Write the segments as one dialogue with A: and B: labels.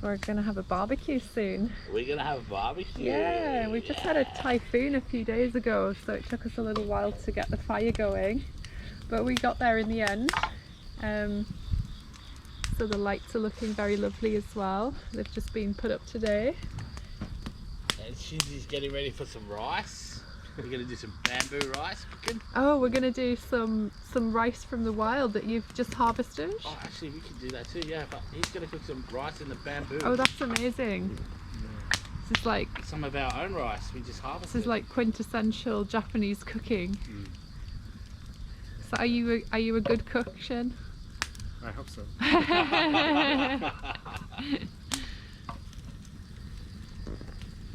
A: we're gonna have a barbecue soon.
B: We're gonna have a barbecue.
A: Yeah, we just had a typhoon a few days ago, so it took us a little while to get the fire going, but we got there in the end. So the lights are looking very lovely as well. They've just been put up today.
B: And Shin's getting ready for some rice. We're gonna do some bamboo rice cooking.
A: Oh, we're gonna do some rice from the wild that you've just harvested.
B: Oh, actually, we can do that too. Yeah, but he's gonna cook some rice in the bamboo.
A: Oh, that's amazing. This is like
B: some of our own rice. We just harvested.
A: This is like quintessential Japanese cooking. So are you a good cook, Shin?
C: I hope so.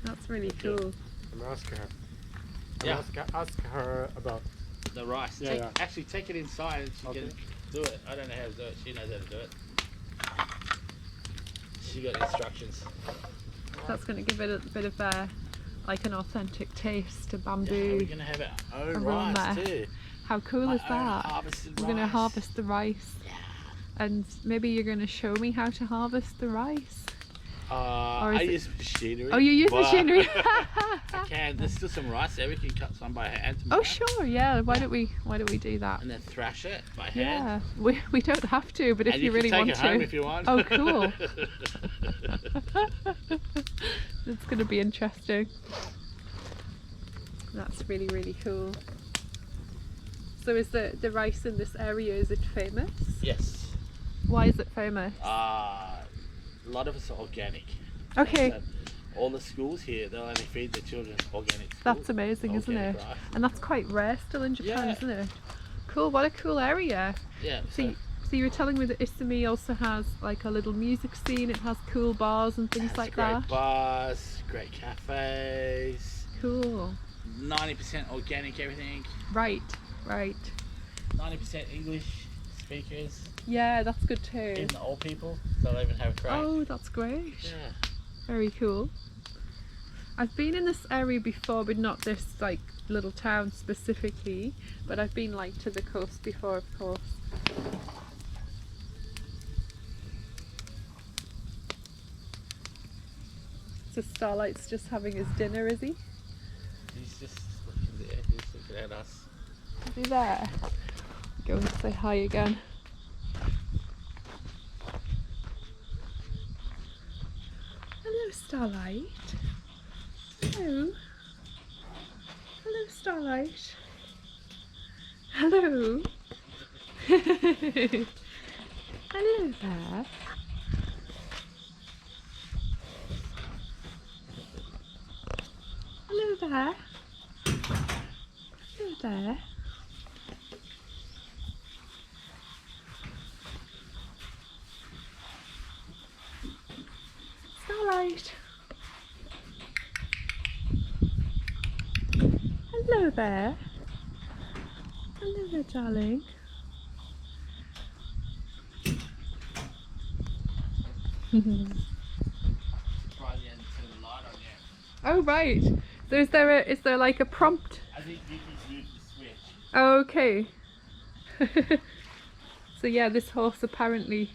A: That's really cool.
C: I'm asking her.
B: Yeah.
C: Ask her about
B: the rice.
C: Yeah,
B: Actually, take it inside and she can do it. I don't know how to do it. She knows how to do it. She got instructions.
A: That's going to give it a bit of like an authentic taste to bamboo.
B: Yeah, we're going to have our own
A: aroma.
B: rice too.
A: How cool is that? We're going to harvest the rice.
B: Yeah.
A: And maybe you're going to show me how to harvest the rice.
B: I use machinery.
A: Oh, you use machinery?
B: I can. There's still some rice there. We can cut some by hand.
A: Oh, sure. Yeah. Why don't we do that?
B: And then thrash it by hand.
A: Yeah. We don't have to, but if you really want to.
B: And you can take it home if you want.
A: Oh, cool. It's going to be interesting. That's really, really cool. So is the rice in this area, is it famous?
B: Yes.
A: Why is it famous?
B: A lot of it's organic.
A: Okay.
B: So all the schools here, they'll only feed their children organic food.
A: That's amazing, isn't it?
B: Rice.
A: And that's quite rare still in Japan, isn't it? Cool, what a cool area.
B: Yeah.
A: So you were telling me that Isumi also has like a little music scene, it has cool bars and things like that?
B: Great bars, great cafes.
A: Cool.
B: 90% organic everything.
A: Right, right.
B: 90% English speakers.
A: Yeah, that's good too.
B: Even the old people, they'll even have a crack.
A: Oh, that's great.
B: Yeah.
A: Very cool. I've been in this area before, but not this like little town specifically, but I've been like to the coast before, of course. So Starlight's just having his dinner, is he?
B: He's just looking there, he's looking at us.
A: Is he there? Go and say hi again. Hello, Starlight. Hello. Hello, Starlight. Hello. Hello there. Hello there. Hello there. Starlight. Hello there. Hello there, darling. Oh right. So is there like a prompt?
B: I think you can use the switch.
A: Oh, okay. So yeah, this horse apparently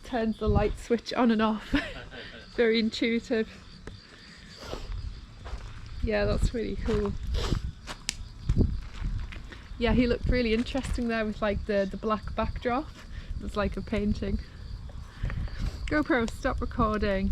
A: turns the light switch on and off. Very intuitive. Yeah, that's really cool. Yeah, he looked really interesting there with like the black backdrop. It's like a painting. GoPro, stop recording.